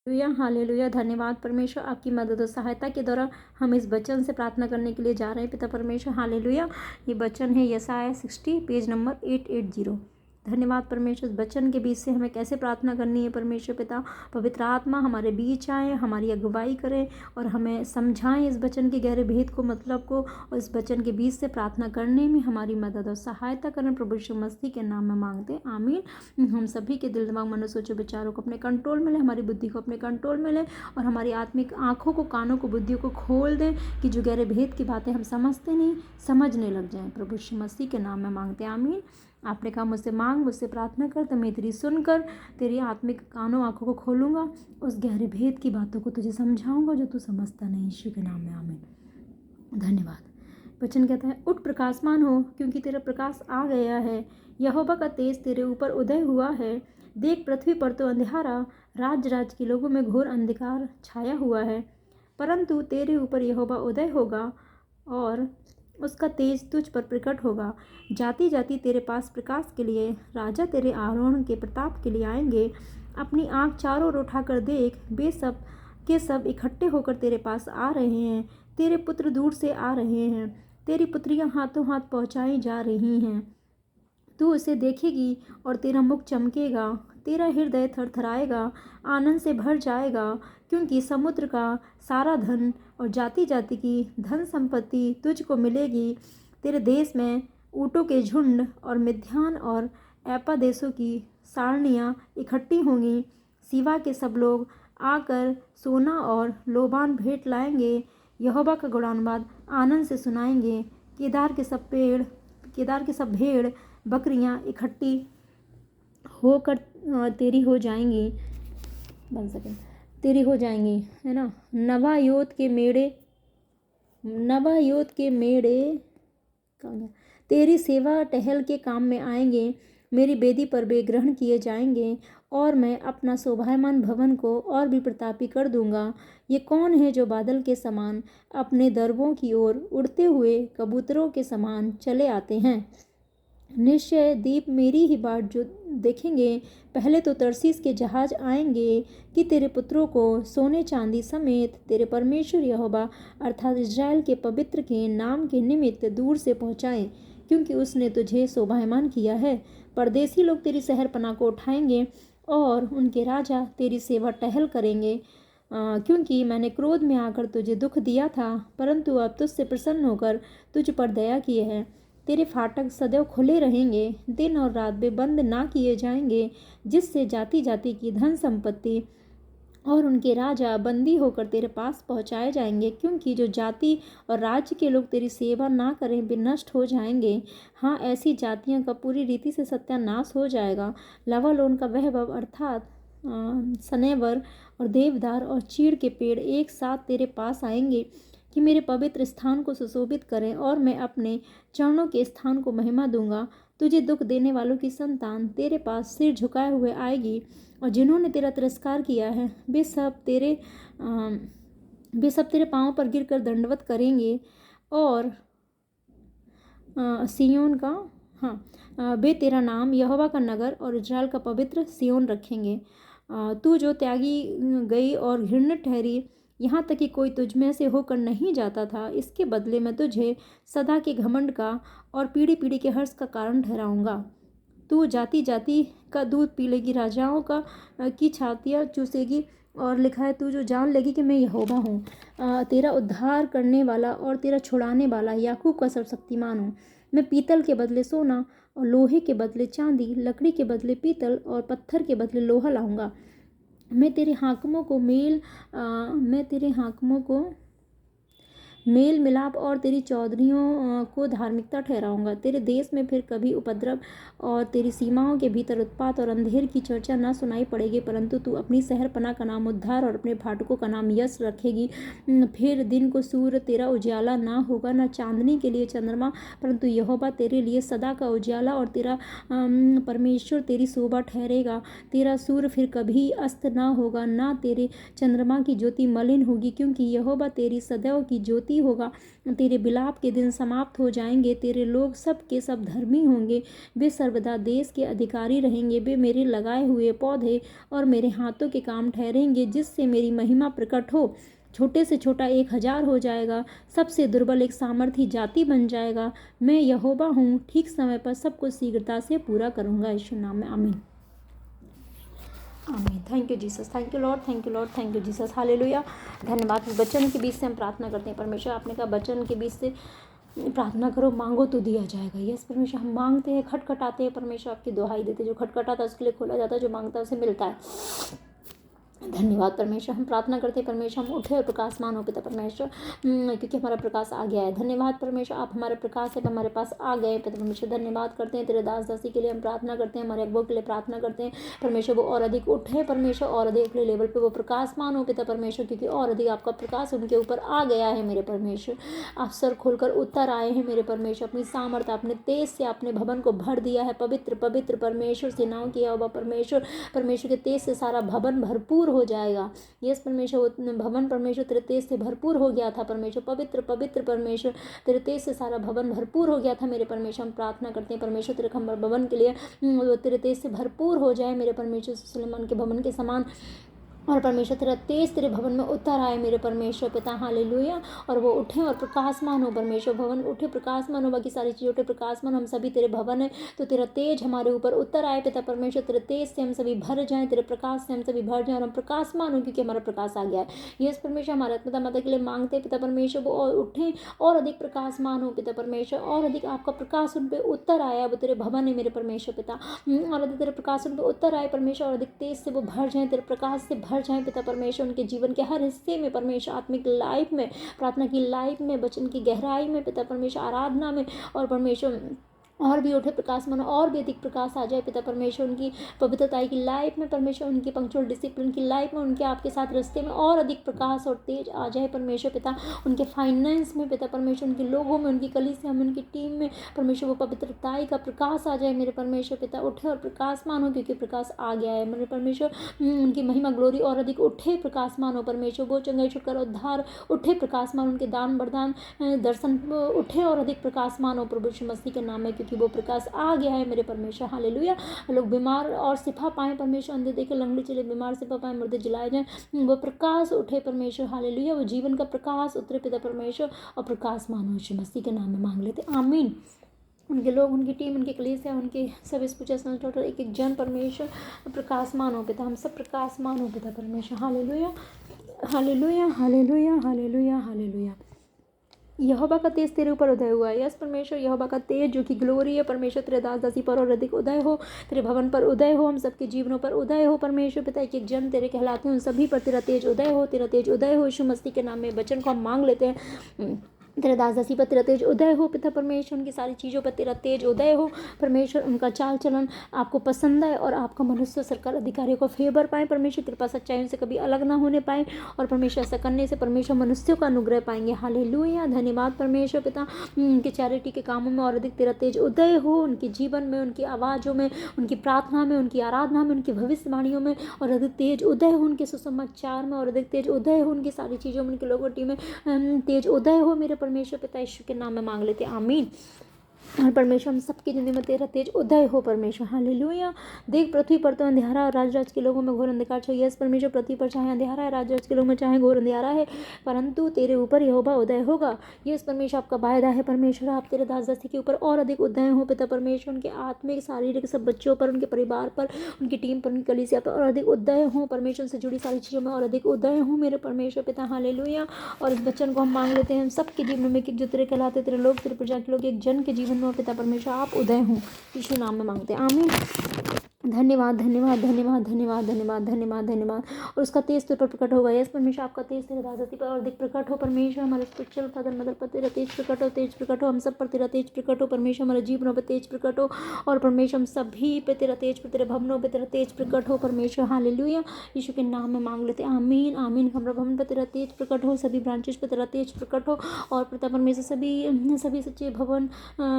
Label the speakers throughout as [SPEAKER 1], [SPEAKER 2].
[SPEAKER 1] Hallelujah. धन्यवाद परमेश्वर, आपकी मदद और सहायता के द्वारा हम इस वचन से प्रार्थना करने के लिए जा रहे हैं पिता परमेश्वर। हालेलुया। ये वचन है यशायाह 60 पेज नंबर 880। धन्यवाद परमेश्वर, इस वचन के बीच से हमें कैसे प्रार्थना करनी है परमेश्वर पिता। पवित्र आत्मा हमारे बीच आए, हमारी अगुवाई करें और हमें समझाएं इस वचन के गहरे भेद को, मतलब को, और इस वचन के बीच से प्रार्थना करने में हमारी मदद और सहायता करें। प्रभु यीशु मसीह के नाम में मांगते हैं, आमीन। हम सभी के दिल दिमाग मन सोचो विचारों को अपने कंट्रोल में ले, हमारी बुद्धि को अपने कंट्रोल में ले और हमारी आत्मिक आंखों को, कानों को, बुद्धियों को खोल दें कि जो गहरे भेद की बातें हम समझते नहीं, समझने लग जाएं। प्रभु यीशु मसीह के नाम में मांगते हैं, आमीन। आपने कहा मुझसे मांग, मुझसे प्रार्थना कर, तो मैं तेरी सुनकर तेरी आत्मिक कानों आंखों को खोलूंगा, उस गहरे भेद की बातों को तुझे समझाऊंगा जो तू समझता नहीं। यीशु के नाम में आमीन। धन्यवाद। वचन कहता है, उठ प्रकाशमान हो, क्योंकि तेरा प्रकाश आ गया है, यहोवा का तेज तेरे ऊपर उदय हुआ है। देख, पृथ्वी पर तो अंधियारा, राज्य के लोगों में घोर अंधकार छाया हुआ है, परंतु तेरे ऊपर यहोवा उदय होगा और उसका तेज तुझ पर प्रकट होगा। जाति जाति तेरे पास प्रकाश के लिए, राजा तेरे आरोहण के प्रताप के लिए आएंगे। अपनी आँख चारों ओर उठाकर देख, वे सब के सब इकट्ठे होकर तेरे पास आ रहे हैं। तेरे पुत्र दूर से आ रहे हैं, तेरी पुत्रियां हाथों हाथ पहुँचाई जा रही हैं। तू उसे देखेगी और तेरा मुख चमकेगा, तेरा हृदय थरथराएगा, आनंद से भर जाएगा, क्योंकि समुद्र का सारा धन और जाति जाति की धन संपत्ति तुझको मिलेगी। तेरे देश में ऊँटों के झुंड और मिद्यान और एपा देशों की सारनियाँ इकट्ठी होंगी। सिवा के सब लोग आकर सोना और लोबान भेंट लाएंगे, यहोवा का गुणानुवाद आनंद से सुनाएंगे। केदार के सब भेड़ बकरियां इकट्ठी होकर तेरी हो जाएंगी, है ना। नबायोत के मेढ़े तेरी सेवा टहल के काम में आएंगे। मेरी बेदी पर वे ग्रहण किए जाएंगे और मैं अपना शोभायमान भवन को और भी प्रतापी कर दूंगा। ये कौन है जो बादल के समान अपने दरबों की ओर उड़ते हुए कबूतरों के समान चले आते हैं। निश्चय दीप मेरी ही बाट जो देखेंगे। पहले तो तरसीस के जहाज आएंगे कि तेरे पुत्रों को सोने चांदी समेत तेरे परमेश्वर यहोवा अर्थात इज़राइल के पवित्र के नाम के निमित्त दूर से पहुँचाएं, क्योंकि उसने तुझे शोभायमान किया है। परदेसी लोग तेरी शहरपनाह को उठाएंगे और उनके राजा तेरी सेवा टहल करेंगे, क्योंकि मैंने क्रोध में आकर तुझे दुख दिया था, परंतु अब तुझसे प्रसन्न होकर तुझ पर दया किए है। तेरे फाटक सदैव खुले रहेंगे, दिन और रात वे बंद ना किए जाएंगे, जिससे जाति जाति की धन संपत्ति और उनके राजा बंदी होकर तेरे पास पहुंचाए जाएंगे। क्योंकि जो जाति और राज्य के लोग तेरी सेवा ना करें वे नष्ट हो जाएंगे। हाँ, ऐसी जातियों का पूरी रीति से सत्यानाश हो जाएगा। लवालोन का वैभव अर्थात सनेवर और देवदार और चीड़ के पेड़ एक साथ तेरे पास आएंगे कि मेरे पवित्र स्थान को सुशोभित करें, और मैं अपने चरणों के स्थान को महिमा दूंगा। तुझे दुख देने वालों की संतान तेरे पास सिर झुकाए हुए आएगी, और जिन्होंने तेरा तिरस्कार किया है वे सब तेरे पांवों पर गिरकर दंडवत करेंगे। और सियोन का वे तेरा नाम यहोवा का नगर और इज़राइल का पवित्र सियोन रखेंगे। तू जो त्यागी गई और घृणित ठहरी, यहाँ तक कि कोई तुझ में से होकर नहीं जाता था, इसके बदले मैं तुझे सदा के घमंड का और पीढ़ी पीढ़ी के हर्ष का कारण ठहराऊंगा। तू जाति जाति का दूध पी लेगी, राजाओं की छातियाँ चूसेगी, और लिखा है तू जो जान लेगी कि मैं यहोवा हूँ, तेरा उद्धार करने वाला और तेरा छुड़ाने वाला, याकूब का सर्वशक्तिमान हूँ। मैं पीतल के बदले सोना और लोहे के बदले चांदी, लकड़ी के बदले पीतल और पत्थर के बदले लोहा लाऊंगा। मैं तेरे हाकिमों को मेल मिलाप और तेरी चौधरियों को धार्मिकता ठहराऊंगा। तेरे देश में फिर कभी उपद्रव और तेरी सीमाओं के भीतर उत्पात और अंधेर की चर्चा न सुनाई पड़ेगी, परंतु तू अपनी शहरपनाह का नाम उद्धार और अपने फाटकों का नाम यश रखेगी। फिर दिन को सूर्य तेरा उजाला ना होगा, न चांदनी के लिए चंद्रमा, परंतु यहोवा तेरे लिए सदा का उजाला और तेरा परमेश्वर तेरी शोभा ठहरेगा। तेरा सूर्य फिर कभी अस्त ना होगा, ना तेरे चंद्रमा की ज्योति मलिन होगी, क्योंकि यहोवा तेरी सदैव की ज्योति शांति होगा। तेरे विलाप के दिन समाप्त हो जाएंगे। तेरे लोग सब के सब धर्मी होंगे। वे सर्वदा देश के अधिकारी रहेंगे। वे मेरे लगाए हुए पौधे और मेरे हाथों के काम ठहरेंगे, जिससे मेरी महिमा प्रकट हो। छोटे से छोटा 1000 हो जाएगा, सबसे दुर्बल एक सामर्थी जाति बन जाएगा। मैं यहोवा हूँ, ठीक समय पर सब कुछ शीघ्रता से पूरा करूँगा। यीशु नाम में आमीन। आमीन। Thank you Jesus, thank you Lord, thank you Lord, thank you Jesus, hallelujah. धन्यवाद। वचन के बीच से हम प्रार्थना करते हैं। परमेश्वर, आपने कहा वचन के बीच से प्रार्थना करो, मांगो तो दिया जाएगा। यस परमेश्वर, हम मांगते हैं, खटखटाते हैं। परमेश्वर आपकी दुहाई देते, जो खटखटाता है उसके लिए खोला जाता है, जो मांगता है उसे मिलता है। धन्यवाद परमेश्वर। हम प्रार्थना करते हैं परमेश्वर, हम उठे और प्रकाशमान हो पिता परमेश्वर, क्योंकि हमारा प्रकाश आ गया है। धन्यवाद परमेश्वर, आप हमारे प्रकाश है, हमारे पास आ गए पिता परमेश्वर। धन्यवाद करते हैं तेरे दास दासी के लिए हम प्रार्थना करते हैं, हमारे अगुओं के लिए प्रार्थना करते हैं परमेश्वर, वो और अधिक उठे परमेश्वर, और अधिक अगले लेवल पे वो प्रकाशमान हो पिता परमेश्वर, क्योंकि और अधिक आपका प्रकाश उनके ऊपर आ गया है मेरे परमेश्वर। आप सर खोलकर उतर आए हैं मेरे परमेश्वर, अपनी सामर्थ्य अपने तेज से आपने भवन को भर दिया है। पवित्र पवित्र परमेश्वर सेनाओं की यहोवा परमेश्वर, परमेश्वर के तेज से सारा भवन भरपूर हो जाएगा। यस परमेश्वर, भवन परमेश्वर तेरे तेज से भरपूर हो गया था परमेश्वर। पवित्र पवित्र परमेश्वर, तेरे तेज से सारा भवन भरपूर हो गया था मेरे परमेश्वर। हम प्रार्थना करते हैं परमेश्वर, तेरे खंबर भवन के लिए वो तेरे तेज से भरपूर हो जाए मेरे परमेश्वर, सुलेमान के भवन के समान। और परमेश्वर तेरा तेज तेरे भवन में उतर आए मेरे परमेश्वर पिता, हालेलुया। और वो उठे और प्रकाशमान हो परमेश्वर, भवन उठे प्रकाशमान हो, बाकी सारी चीज़ उठे प्रकाशमान। हम सभी तेरे भवन है, तो तेरा तेज हमारे ऊपर उतर आए पिता परमेश्वर। तेरे तेज से हम सभी भर जाएं, तेरे प्रकाश से हम सभी भर जाएं, और हम प्रकाशमान हो क्योंकि हमारा प्रकाश आ गया है। यस परमेश्वर, हमारे पिता माता के लिए मांगते हैं पिता परमेश्वर, वो और उठे और अधिक प्रकाशमान हो पिता परमेश्वर, और अधिक आपका प्रकाश उन पर उतर आया। वो तेरे भवन है मेरे परमेश्वर पिता, और अधिक तेरे प्रकाश उन पर उतर आए परमेश्वर, और अधिक तेज से वो भर जाएं, तेरे प्रकाश से भर जाएं पिता परमेश्वर। उनके जीवन के हर हिस्से में परमेश्वर, आत्मिक लाइफ में, प्रार्थना की लाइफ में, वचन की गहराई में पिता परमेश्वर, आराधना में, और परमेश्वर और भी उठे प्रकाश मानो, और भी अधिक प्रकाश आ जाए पिता परमेश्वर। उनकी पवित्रता की लाइफ में परमेश्वर, उनकी पंक्चुअल डिसिप्लिन की लाइफ में, उनके आपके साथ रास्ते में और अधिक प्रकाश और तेज आ जाए परमेश्वर पिता। उनके फाइनेंस में पिता परमेश्वर, उनके लोगों में, उनकी कलीसिया में, उनकी टीम में परमेश्वर, वो पवित्रता का प्रकाश आ जाए मेरे परमेश्वर पिता। उठे और प्रकाश मानो क्योंकि प्रकाश आ गया है मेरे परमेश्वर। उनकी महिमा ग्लोरी और अधिक उठे प्रकाश मानो परमेश्वर। वो चंगाई छुटकारा उद्धार उठे प्रकाश मानो, उनके दान वरदान दर्शन उठे और अधिक प्रकाश मानो प्रभु यीशु मसीह के नाम में, क्योंकि वो प्रकाश आ गया है मेरे परमेश्वर, हालेलुया। लोग बीमार और शिफा पाएं परमेश्वर, अंधे देखे लंगड़े चले बीमार शिफा पाएं, मुर्दे जलाए जाएं, वो प्रकाश उठे परमेश्वर, हालेलुया। वो जीवन का प्रकाश उतरे पिता परमेश्वर, और प्रकाश मानो यीशु मसीह के नाम में मांग लेते, आमीन। उनके लोग, उनकी टीम, उनके कलीसिया, उनके सब इस पूजा संस्था टोटल एक एक जन परमेश्वर प्रकाशमान हो पिता। हम सब प्रकाशमान हो पिता परमेश्वर, hallelujah hallelujah hallelujah hallelujah hallelujah. यहोवा का तेज तेरे ऊपर उदय हुआ है। यस परमेश्वर, यहोवा का तेज जो कि ग्लोरी है परमेश्वर, तेरे दास दासी पर और अधिक उदय हो, तेरे भवन पर उदय हो, हम सबके जीवनों पर उदय हो परमेश्वर पिता। एक एक जन तेरे कहलाते हैं, उन सभी पर तेरा तेज उदय हो, तेरा तेज उदय हो यीशु मसीह के नाम में। वचन को हम मांग लेते हैं, तेरे दास दासी पर तेरा तेज उदय हो पिता परमेश्वर। उनकी सारी चीज़ों पर तेरा तेज उदय हो परमेश्वर। उनका चाल चलन आपको पसंद आए, और आपका मनुष्य सरकार अधिकारियों को फेवर पाए परमेश्वर। कृपा सच्चाई से कभी अलग ना होने पाए, और परमेश्वर ऐसा करने से परमेश्वर मनुष्यों का अनुग्रह पाएंगे, हालेलुया। धन्यवाद परमेश्वर पिता। उनके चैरिटी के कामों में और अधिक तेरा तेज उदय हो, उनके जीवन में, उनकी आवाज़ों में, उनकी प्रार्थना में, उनकी आराधना में, उनकी भविष्यवाणियों में और अधिक तेज उदय हो, उनके सुसमाचार में और अधिक तेज उदय हो, उनकी सारी चीज़ों में, उनकी लोगोटी में तेज उदय हो मेरे परमेश्वर पिता। यीशु के नाम में मांग लेते, आमीन। और परमेश्वर, हम सबकी जिंदगी में तेरा तेज उदय हो परमेश्वर, हालेलुया। देख पृथ्वी पर तो अंधेरा, और राज के लोगों में घोर अंधकार चाहिए। यस परमेश्वर, पृथ्वी पर चाहे अंधेरा है, राज के लोगों में चाहे घोर अंधेरा है, परंतु तेरे ऊपर यहोवा उदय होगा। यस परमेश्वर, आपका वायदा है परमेश्वर, आप तेरे दास दासी के ऊपर और अधिक उदय हो पिता परमेश्वर। उनके आत्मिक शारीरिक सब बच्चों पर, उनके परिवार पर, उनकी टीम पर, उनकी कलीसिया पर और अधिक उदय हो परमेश्वर। से जुड़ी सारी चीज़ों में और अधिक उदय हो मेरे परमेश्वर पिता, हालेलुया। और इस वचन को हम मांग लेते हैं, हम सबके जीवन में कि जो तेरे कहलाते तेरे लोग, तेरे प्रजा के लोग, एक जन के जीवन में पिता परमेश्वर आप उदय हो, यीशु नाम में मांगते हैं, आमीन। धन्यवाद धन्यवाद धन्यवाद धन्यवाद धन्यवाद धन्यवाद धन्यवाद। और उसका तेज तुझ पर प्रकट होगा। यस परमेश्वर, आपका तेज तेरे दास दासी पर और अधिक प्रकट हो परमेश्वर। हमारे स्पिरिचुअल फादर मदर पर तेरा तेज प्रकट हो, तेज प्रकट हो। हम सब पर तेरा तेज प्रकट हो परमेश्वर। हमारे जीवनों पर तेज प्रकट हो, और परमेश्वर हम सभी पे तेरा तेज, पर तेरे भवनों पर तेरा तेज प्रकट हो परमेश्वर, हालेलुया। यीशु के नाम में मांग लेते, आमीन आमीन। हमारे भवन पर तेरा तेज प्रकट हो, सभी ब्रांचेस पर तेरा तेज प्रकट हो, और पिता परमेश्वर सभी सच्चे भवन,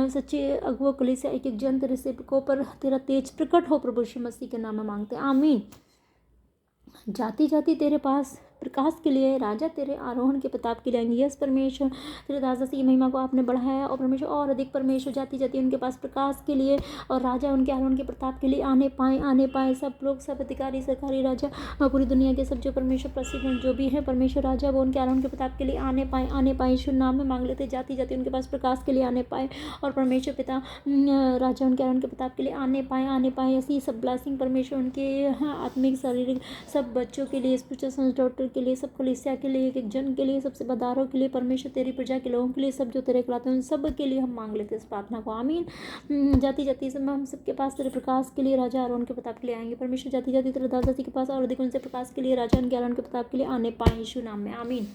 [SPEAKER 1] सच्चे अगुआ कलीसिया, एक एक जन तेरे सेवकों पर तेरा तेज प्रकट हो प्रभु यीशु मसीह के नाम में मांगते हैं, आमीन। जाति जाति तेरे पास प्रकाश के लिए राजा तेरे आरोहण के प्रताप के लिए आएंगे। यस परमेश्वर, तेरे दास दासी की महिमा को आपने बढ़ाया और परमेश्वर और अधिक परमेश्वर जाति जाति उनके पास प्रकाश के लिए और राजा उनके आरोहण के प्रताप के लिए आने पाए सब लोग, सब अधिकारी सरकारी राजा पूरी दुनिया के सब जो परमेश्वर प्रसिद्ध हैं जो भी है परमेश्वर राजा, वो उनके आरोहण के प्रताप के लिए आने पाए यीशु नाम में मांग लेते। जाति जाति उनके पास प्रकाश के लिए आने पाए और परमेश्वर पिता राजा उनके आरोहण के प्रताप के लिए आने पाए। ऐसी सब ब्लेसिंग परमेश्वर उनके आत्मिक शारीरिक सब बच्चों के लिए, स्पिरिचुअल डॉक्टर के लिए, सब कलीसिया के लिए, एक जन के लिए, सबसे बदारों के लिए, परमेश्वर तेरी प्रजा के लोगों के लिए, सब जो तेरे कहलाते हैं उन सब के लिए हम मांग लेते हैं इस प्रार्थना को। आमीन। जाति जाति से हम सबके पास तेरे प्रकाश के लिए राजा आरोहण के प्रताप के लिए आएंगे। परमेश्वर जाति जाति तेरे दास दासी के पास और अधिक उनसे प्रकाश के लिए राजा उनके आरोहण के प्रताप के लिए आने पाए यीशु नाम में। आमीन।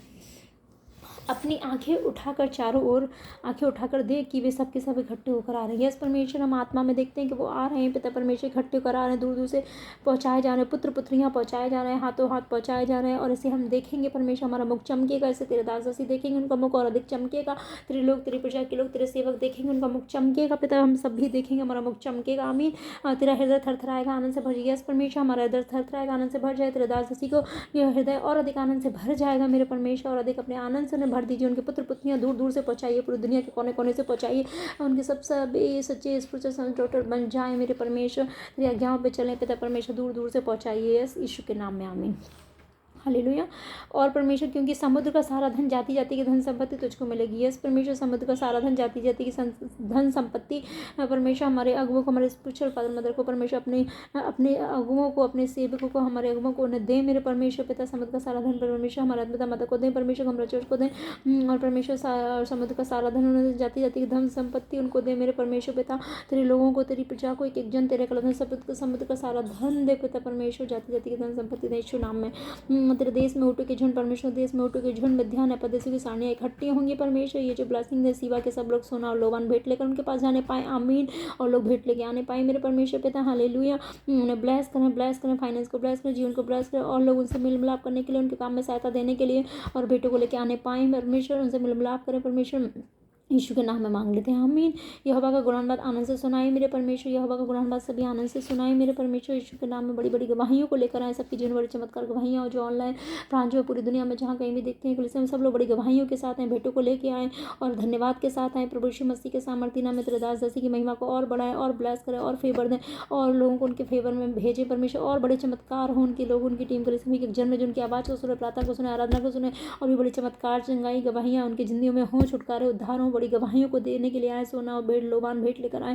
[SPEAKER 1] अपनी आंखें उठाकर चारों ओर आंखें उठाकर देख कि वे सबके सब इकट्ठे होकर आ रहे हैं। यस परमेश्वर, हम आत्मा में देखते हैं कि वो आ रहे हैं पिता परमेश्वर, इकट्ठे होकर आ रहे हैं, दूर दूर से पहुंचाए जा रहे हैं, पुत्र पुत्रियां पहुंचाए जा रहे हैं, हाथों हाथ पहुंचाए जा रहे हैं और इसे हम देखेंगे परमेश्वर, हमारा मुख चमकेगा, ऐसे तेरे दास दासी देखेंगे उनका मुख और अधिक चमकेगा, तेरे लोग तेरी प्रजा के लोग तेरे सेवक देखेंगे उनका मुख चमकेगा पिता, हम सब भी देखेंगे हमारा मुख चमकेगा। आमीन। तेरा हृदय थरथराएगा आनंद से भर जाएगा। यस परमेश्वर, हमारा हृदय थरथराएगा आनंद से भर जाए, तेरे दास दासी को यह हृदय और अधिक आनंद से भर जाएगा मेरे परमेश्वर, और अधिक अपने आनंद से उन्हें भर दीजिए। उनके पुत्र दूर दूर से पहुंचाइए, पूरी दुनिया के कोने कोने से पहुंचाइए, उनके सब सच्चे स्पिरिचुअल डॉक्टर बन जाए मेरे परमेश्वर, तेरी आज्ञाओं पे चलें पिता परमेश्वर, दूर दूर से पहुंचाइए यीशु के नाम में। आमीन। हालेलुया। और परमेश्वर, क्योंकि समुद्र का सारा धन जाति जाति की धन संपत्ति तुझको मिलेगी। यस परमेश्वर, समुद्र का सारा धन जाति जाति की धन संपत्ति परमेश्वर हमारे अगुओं को, हमारे स्पिरिचुअल फादर मदर को परमेश्वर अपने अगुओं को, अपने सेवकों को, हमारे अगुओं को उन्हें दे मेरे परमेश्वर पिता। समुद्र का सारा धन परमेश्वर हमारे पिता मदर को दें परमेश्वर, हमारे चर्च को दें और परमेश्वर समुद्र का सारा धन उन्हें जाति जाति की धन संपत्ति उनको दे मेरे परमेश्वर पिता। तेरे लोगों को, तेरी प्रजा को, एक एक जन तेरे कलम समुद्र का सारा धन दे पिता परमेश्वर, जाति जाति की धन संपत्ति दे यीशु नाम में। तेरे देश में ऊँटों के झुंड परमेश्वर, देश में ऊँटों के झुंड में ध्यान है, परदेशियों की साड़ियाँ इकट्ठी होंगी परमेश्वर। ये जो ब्लेसिंग है सीवा के सब लोग सोना और लोबान भेंट लेकर उनके पास जाने पाए। आमीन। और लोग भेंट लेके आने पाए मेरे परमेश्वर पिता। हालेलुया। उन्हें ब्लेस करें, फाइनेंस को ब्लेस करें, जीवन को ब्लेस करें और लोग उनसे मिल मिलाप करने के लिए, उनके काम में सहायता देने के लिए और बेटों को लेके आने पाए परमेश्वर, उनसे मिल मिलाप करें परमेश्वर, यीशु के नाम में मांग लेते हैं। आमीन। यहोवा का गुणानवाद आनंद से सुनाए मेरे परमेश्वर, यहोवा का गुणानवाद सभी आनंद से सुनाए मेरे परमेश्वर, यीशु के नाम में बड़ी बड़ी गवाहियों को लेकर आए, सबकी जीवन बड़ी चमत्कार गवाहियाँ और जो ऑनलाइन ब्रांच में पूरी दुनिया में जहाँ कहीं भी देखते हैं कलीसिया में सब लोग बड़ी गवाहियों के साथ हैं, भेंटों को लेके आए और धन्यवाद के साथ आए। प्रभु यीशु मसीह के सामर्थी नाम में तेरे दास दासी की महिमा को और बढ़ाएं और ब्लेस करें और फेवर दें और लोगों को उनके फेवर में भेजें परमेश्वर, और बड़े चमत्कार हो उनके लोग, उनकी टीम कलीसिया के जन्म जो उनकी आवाज़ को सुने, प्रार्थना को सुने, आराधना को सुने और भी बड़ी चमत्कार चंगाई गवाहियाँ उनकी जिंदगियों में हों, छुटकारे उद्धार हों, बड़ी गवाहियों को देने के लिए आए, सोना और भेंट लोबान भेंट लेकर आए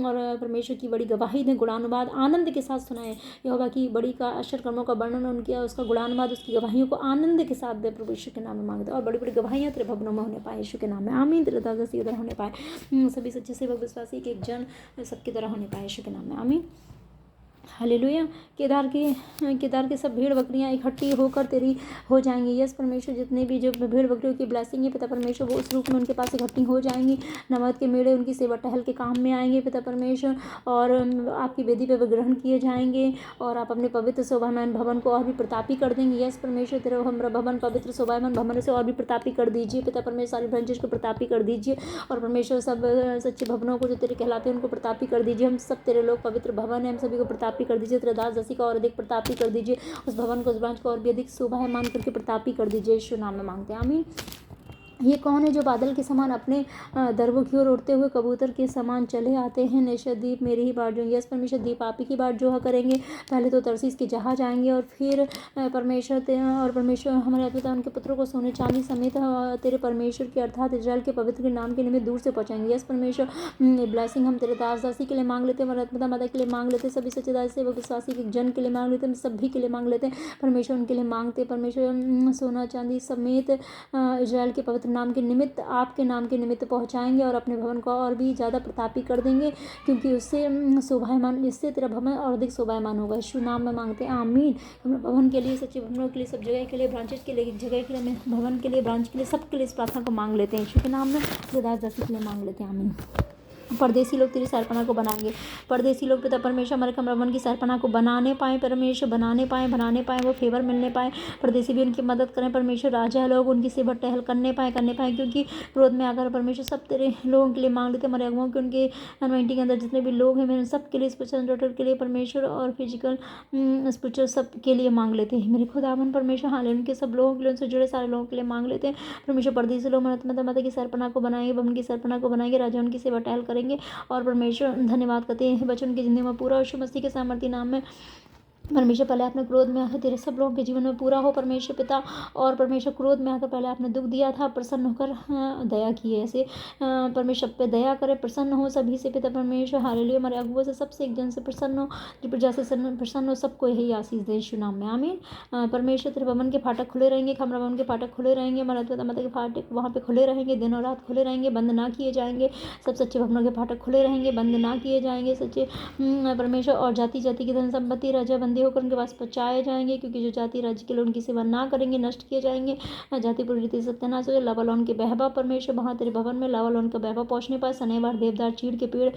[SPEAKER 1] और परमेश्वर की बड़ी गवाही दें, गुणानुवाद आनंद के साथ सुनाए। यहोवा की बड़ी का आश्चर्य कर्मों का वर्णन उनके, उसका गुणानुवाद, उसकी गवाहियों को आनंद के साथ दे प्रभु यीशु के नाम में मांगते और बड़ी बड़ी गवाहियाँ तेरे भवनों में होने पाए यीशु के नाम में। आमीन। तेरे दास दासी की तरह होने पाए, सभी सच्चे सेवक विश्वासी के एक जन सबकी तरह होने पाए यीशु के नाम में। आमीन। हालेलुया। केदार के सब भेड़ बकरियां इकट्ठी होकर तेरी हो जाएंगी। यस परमेश्वर, जितने भी जो भेड़ बकरियों की ब्लेसिंग है पिता परमेश्वर, वो उस रूप में उनके पास इकट्ठी हो जाएंगी। नमक के मेढ़े उनकी सेवा टहल के काम में आएंगे पिता परमेश्वर, और आपकी वेदी पे ग्रहण किए जाएंगे और आप अपने पवित्र शोभायमान भवन को और भी प्रतापी कर देंगे। यस परमेश्वर, तेरा हमारा भवन पवित्र शोभायमान भवन से और भी प्रतापी कर दीजिए पिता परमेश्वर, सारी ब्रांचेज को प्रतापी कर दीजिए और परमेश्वर सब सच्चे भवनों को जो तेरे कहलाते हैं उनको प्रतापी कर दीजिए। हम सब तेरे लोग पवित्र भवन है, हम सभी को प्रतापी कर दीजिए। तेरे दास दासी का और अधिक प्रतापी कर दीजिए, उस भवन को, उस ब्रांच को और भी अधिक शोभायमान करके प्रतापी कर दीजिए यीशु नाम में मांगते हैं। आमीन। ये कौन है जो बादल के समान अपने दरबों की ओर उड़ते हुए कबूतर के समान चले आते हैं? नशदीप मेरी ही बाट जो, यस परमेश्वर, दीप आप ही की बाट जो करेंगे। पहले तो तरसीस के जहाज आएंगे और फिर परमेश्वर हमारे पिता उनके पुत्रों को सोने चांदी समेत तेरे परमेश्वर के अर्थात इजराइल के पवित्र के नाम के निमित्त दूर से पहुंचाएंगे। यस परमेश्वर, ब्लेसिंग हम तेरे दास दासी के लिए मांग लेते हैं, हमारे पिता माता के लिए मांग लेते हैं, सभी सच्चे दास से विश्वासी के जन के लिए मांग लेते हैं, हम सभी के लिए मांग लेते हैं परमेश्वर, उनके लिए मांगते हैं परमेश्वर, सोना चांदी समेत इजराइल के पवित्र नाम के निमित्त, आपके नाम के निमित्त पहुंचाएंगे और अपने भवन को और भी ज़्यादा प्रतापी कर देंगे, क्योंकि उससे शोभायमान, इससे तेरा भवन और अधिक शोभायमान होगा। यीशु नाम में मांगते हैं। आमीन। हम भवन के लिए, सच्चे भवनों के लिए, सब जगह के लिए, ब्रांचेज के लिए, जगह के लिए, भवन के लिए, ब्रांच के लिए, सब के लिए इस प्रार्थना को मांग लेते हैं यीशु के नाम में, दास दासी के लिए मांग लेते हैं। आमीन। परदेसी लोग तेरी सरपना को बनाएंगे। परदेसी लोग पिता परमेश्वर हमारे कमरा भवन की सरपना को बनाने पाएँ परमेश्वर, बनाने पाएँ, वो फेवर मिलने पाए। परदेसी भी उनकी मदद करें परमेश्वर। राजा लोग उनकी सेवा टहल करने पाएँ क्योंकि क्रोध में आकर परमेश्वर सब तेरे लोगों के लिए मांग लेते। हमारे अगुओं के उनके अनवाइंटिंग के अंदर जितने भी लोग हैं मेरे सब के लिए, स्पिरिचुअल डॉक्टर के लिए परमेश्वर और फिजिकल स्पिरिचुअल सब के लिए मांग लेते हैं मेरे खुदावन परमेश्वर। हाल उनके सब लोगों के लिए, उनसे जुड़े सारे लोगों के लिए मांग लेते हैं परमेश्वर। परदेसी लोग माता की सरपना को बनाएंगे, भवन की सरपना को बनाएंगे, राजा उनकी सेवा टहल करेंगे और परमेश्वर धन्यवाद करते हैं वचन की जिंदगी में पूरा यीशु मसीह के सामर्थ्य नाम में। परमेश्वर पहले आपने क्रोध में आकर तेरे सब लोगों के जीवन में पूरा हो परमेश्वर पिता। और परमेश्वर क्रोध में आकर पहले आपने दुख दिया था, प्रसन्न होकर दया की है। ऐसे परमेश्वर पे दया करे, प्रसन्न हो सभी से पिता परमेश्वर। हालेलुया। हमारे अगुओं से सबसे एक जन से प्रसन्न हो, जो प्रजा से प्रसन्न हो, सबको यही आशीष दे यीशु नाम में आमीन। परमेश्वर तेरे भवन के फाटक खुले रहेंगे, खमरा भवन के फाटक खुले रहेंगे, हमारे पिता माता के फाटक वहाँ पे खुले रहेंगे, दिन और रात खुले रहेंगे, बंद ना किए जाएंगे। सब सच्चे भवनों के फाटक खुले रहेंगे, बंद ना किए जाएंगे सच्चे परमेश्वर। और जाति जाति की धन संपत्ति राजा बंदी होकर उनके पास पहुँचाए जाएंगे, क्योंकि जो जाति राज्य के लोग उनकी सेवा ना करेंगे नष्ट किए जाएंगे। जाति पूरी रीति सत्यानाश हो जाए। लावालोन के बहबा परमेश्वर वहाँ तेरे भवन में लावालोन का बहबा पहुँचने पाए। शनिवार देवदार चीड़ के पेड़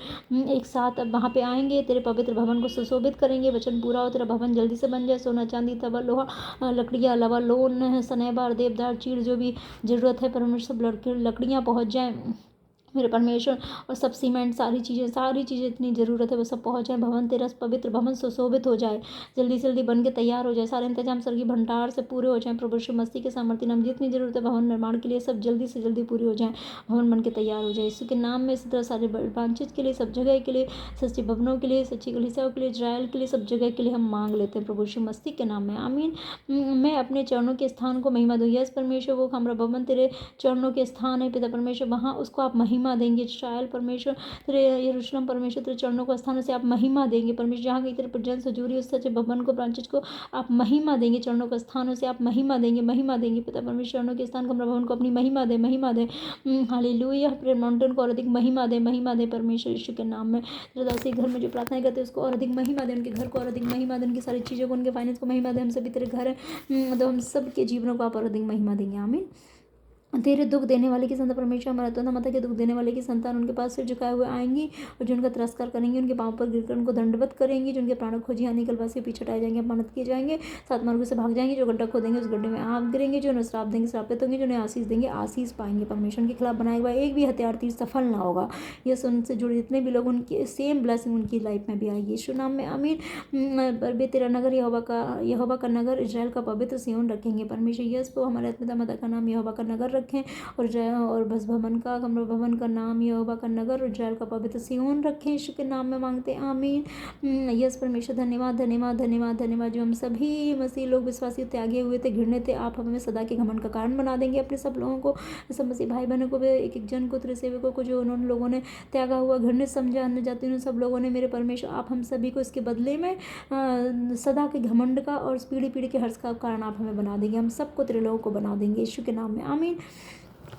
[SPEAKER 1] एक साथ वहाँ पे आएंगे, तेरे पवित्र भवन को सुशोभित करेंगे। वचन पूरा हो, तेरा भवन जल्दी से बन जाए। सोना चांदी तवा लोहा लकड़ियाँ लावालोन शनिवार देवदार चीड़ जो भी जरूरत है परमेश्वर सब लकड़ियाँ पहुँच जाएँ मेरे परमेश्वर। और सब सीमेंट सारी चीज़ें इतनी ज़रूरत है वो सब पहुँच जाए। भवन तेरा पवित्र भवन सुशोभित हो जाए, जल्दी से जल्दी बन के तैयार हो जाए। सारे इंतजाम स्वर्गीय भंडार से पूरे हो जाए प्रभु यीशु मसीह के सामर्थ्य नाम। जितनी ज़रूरत है भवन निर्माण के लिए सब जल्दी से जल्दी पूरी हो जाए, भवन बन के तैयार हो जाए यीशु के नाम में। इसी तरह सारे वांछित के लिए, सब जगह के लिए, सच्चे भवनों के लिए, सच्ची कलीसियाओं के लिए, इजराइल के लिए, सब जगह के लिए हम मांग लेते हैं प्रभु यीशु मसीह के नाम में आमीन। मैं अपने चरणों के स्थान को महिमा दूँ। यस परमेश्वर, वो हमारा भवन तेरे चरणों के स्थान है पिता परमेश्वर, वहाँ उसको आप महिमा देंगे। इस्राएल परमेश्वर तेरे यरूशलेम परमेश्वर तेरे चरणों को स्थानों से आप महिमा देंगे परमेश्वर। जहाँ कहीं तेरे प्रजन से जुड़ी उस सच्चे भवन को, ब्रांचेज को आप महिमा देंगे। चरणों के स्थानों से आप महिमा देंगे पिता परमेश्वर। चरणों के स्थान कमरा भवन को अपनी महिमा दे हालेलुया। प्रेयर माउंटेन को और अधिक महिमा दे परमेश्वर यीशु के नाम में। तेरे दासी घर में जो प्रार्थना करते हैं उसको और अधिक महिमा दे, उनके घर को और अधिक महिमा दे, उनकी सारी चीज़ों को, उनके फाइनेंस को महिमा दे। हम सभी तेरे घर हैं तो हम सबके जीवनों को आप और अधिक महिमा देंगे आमीन। तेरे दुख देने वाले की संतान परमेश्वर हमारा तो माता के दुख देने वाले की संतान उनके पास सिर झुकाए हुए आएंगी और जो उनका तिरस्कार करेंगे, उनके पाँव पर गिरकर उनको दंडवत करेंगी। जो उनके प्राणों खोजी हानि कलवासी पीछे हटाए जाएंगे, अपमानित किए जाएंगे, सात मार्गों से भाग जाएंगे। जो गड्ढा खोदेंगे उस गड्ढे में आप गिरेंगे। जो उन्हें श्राप देंगे श्रापित होंगे, जो उन्हें आशीष देंगे आशीष पाएंगे। परमेश्वर के खिलाफ बनाए हुआ एक भी हथियार तीर सफल ना होगा। यस, उनसे जुड़े जितने भी लोग उनकी सेम ब्लेसिंग उनकी लाइफ में भी आएगी यीशु नाम में आमीन। बे तेरा नगर यहोवा का नगर इजराइल का पवित्र सिय्योन रखेंगे परमेश्वर। यस, वो हमारे पिता माता का नाम यहोवा का नगर रखें और बस भवन का कमरा भवन का नाम यहोवा का नगर और इजराइल का पवित्र सिय्योन रखें यीशु के नाम में मांगते हैं आमीन। यस परमेश्वर, धन्यवाद। जो हम सभी मसीह लोग विश्वासी त्यागे हुए थे, घृणित थे, आप हमें सदा के घमंड का कारण बना देंगे। अपने सब लोगों को, सब मसीह भाई बहनों को भी, एक एक जन को, तेरे सेवकों को जो उन्होंने लोगों ने त्यागा हुआ, घृणित समझा अन्य जाति उन सब लोगों ने मेरे परमेश्वर, आप हम सभी को इसके बदले में सदा के घमंड का और पीढ़ी के हर्ष का कारण आप हमें बना देंगे। हम सबको तेरे लोगों को बना देंगे यीशु के नाम में आमीन।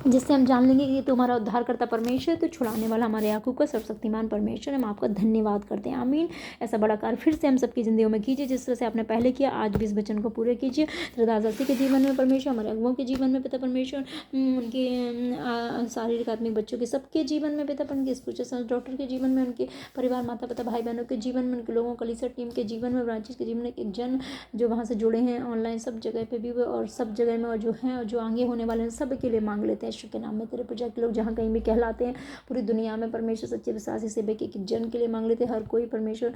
[SPEAKER 1] जिससे हम जान लेंगे कि तुम्हारा उद्धार करता परमेश्वर, तो छुड़ाने वाला हमारे याकूब का सर्वशक्तिमान परमेश्वर। हम आपका धन्यवाद करते हैं आमीन। ऐसा बड़ा कार्य फिर से हम सबकी जिंदगियों में कीजिए जिस तरह से आपने पहले किया, आज भी इस वचन को पूरे कीजिए। दादाजी के जीवन में परमेश्वर, हमारे अगुओं के जीवन में पिता परमेश्वर, उनके शारीरिक आत्मिक बच्चों के सबके जीवन में पिता, उनके स्पिरिचुअल डॉक्टर के जीवन में, उनके परिवार माता पिता भाई बहनों के जीवन में, उनके लोगों कलीसिया टीम के जीवन में, ब्रांचेस के जीवन में, एक जन जो वहाँ से जुड़े हैं ऑनलाइन सब जगह पे भी और सब जगह में, और जो हैं और जो आगे होने वाले हैं सब के लिए मांग लेते हैं यीशु के नाम में। तेरे प्रजा के लोग जहाँ कहीं भी कहलाते हैं पूरी दुनिया में परमेश्वर, सच्चे विश्वासी सेवक एक जन के लिए मांग लेते हैं। हर कोई परमेश्वर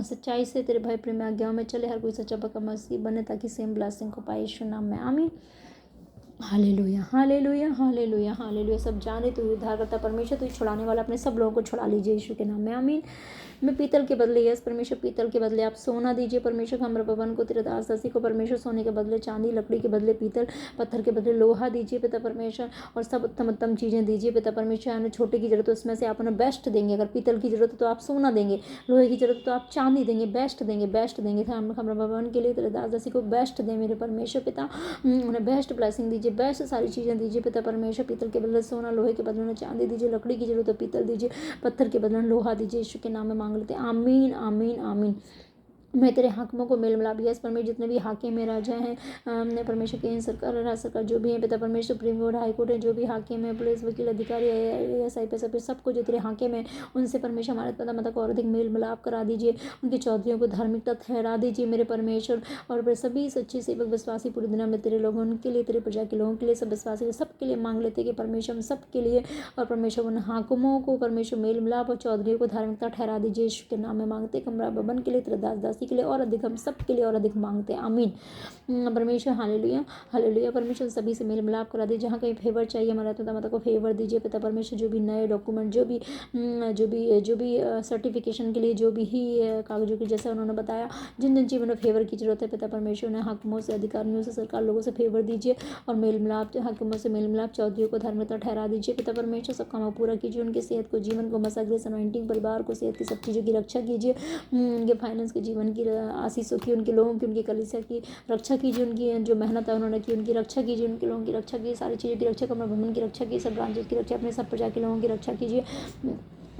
[SPEAKER 1] सच्चाई से तेरे भाई प्रेम आज्ञाओं में चले, हर कोई सच्चा पक्का मसीह बने ताकि सेम ब्लेसिंग को पाए यीशु नाम में आमीन। हालेलुया। सब जाने तू उद्धार करता परमेश्वर, तू छुड़ाने वाला, अपने सब लोगों को छुड़ा लीजिए यीशु के नाम में आमीन। मैं पीतल के बदले, यस परमेश्वर, पीतल के बदले आप सोना दीजिए परमेश्वर। हमारे भवन को, तेरे दास दासी को परमेश्वर, सोने के बदले चांदी, लकड़ी के बदले पीतल, पत्थर के बदले लोहा दीजिए पिता परमेश्वर, और सब उत्तम चीज़ें दीजिए पिता परमेश्वर। यानी छोटे की जरूरत है उसमें से आप उन्हें बेस्ट देंगे। अगर पीतल की जरूरत है तो आप सोना देंगे, लोहे की जरूरत है तो आप चांदी देंगे, बेस्ट देंगे। हमारे भवन के लिए तेरे दास दासी को बेस्ट दें मेरे परमेश्वर पिता, उन्हें बेस्ट ब्लेसिंग दीजिए, बेस्ट सारी चीज़ें दीजिए पिता परमेश्वर। पीतल के बदले सोना, लोहे के बदले चांदी दीजिए, लकड़ी की जरूरत है पीतल दीजिए, पत्थर के बदले लोहा दीजिए यीशु के नाम में मांग लेते हैं आमीन। मैं तेरे हाकिमों को मेल मिलाप। यस परमेश्वर, जितने भी हाकिम में राजा हैं परमेश्वर, केंद्र सरकार, राज्य सरकार जो भी है पिता परमेश्वर, सुप्रीम कोर्ट, हाई कोर्ट है, जो भी हाकिम है, पुलिस, वकील, अधिकारी, IAS, IPS, सबको जो तेरे हाकिम है उनसे परमेश्वर हमारे पिता माता को और अधिक मेल मिलाप करा दीजिए। उनके चौधरियों को धार्मिकता ठहरा दीजिए मेरे परमेश्वर। और सभी सच्चे सेवक विश्वासी पूरी दुनिया में तेरे लोगों उनके लिए, तेरे प्रजा के लोगों के लिए, सब विश्वासी सबके लिए मांग लेते कि परमेश्वर हम सबके लिए और परमेश्वर उन हाकिमों को परमेश्वर मेल मिलाप और चौधरियों को धार्मिकता ठहरा दीजिए। यीशु के नाम में मांगते, कमरा भवन के लिए, तेरे दास दासी के लिए और अधिक, हम सब के लिए और अधिक मांगते हैं। आमीन परमेश्वर। हालेलुया हालेलुया परमेश्वर, सभी से मेल मिलाप करा दीजिए। जहाँ कहीं फेवर चाहिए हमारा पिता माता को फेवर दीजिए पिता परमेश्वर। जो भी नए डॉक्यूमेंट, जो भी सर्टिफिकेशन के लिए जो भी ही कागजों की, जैसे उन्होंने बताया, जिन जिन जीवन में फेवर की जरूरत है पिता परमेश्वर, उन्हें हाकिमों से, अधिकारियों से, सरकार लोगों से फेवर दीजिए और मेल मिलाप, हाकिमों से मेल मिलाप, चौधरियों को धार्मिकता ठहरा दीजिए पिता परमेश्वर। सब काम पूरा कीजिए, उनकी सेहत को, जीवन को, मसा ग्रेस अनॉइंटिंग, परिवार को, सेहत की सब चीज़ों की रक्षा कीजिए। उनके फाइनेंस के, जीवन की आशीषों की, उनके लोगों की, उनकी कलीसिया की रक्षा कीजिए। उनकी जो मेहनत है उन्होंने की, उनकी रक्षा कीजिए। उनके लोगों की रक्षा कीजिए, सारी चीज़ों की रक्षा, कमरा भवन की रक्षा कीजिए, सब ब्रांचेस की रक्षा, अपने सब प्रजा के लोगों की रक्षा कीजिए।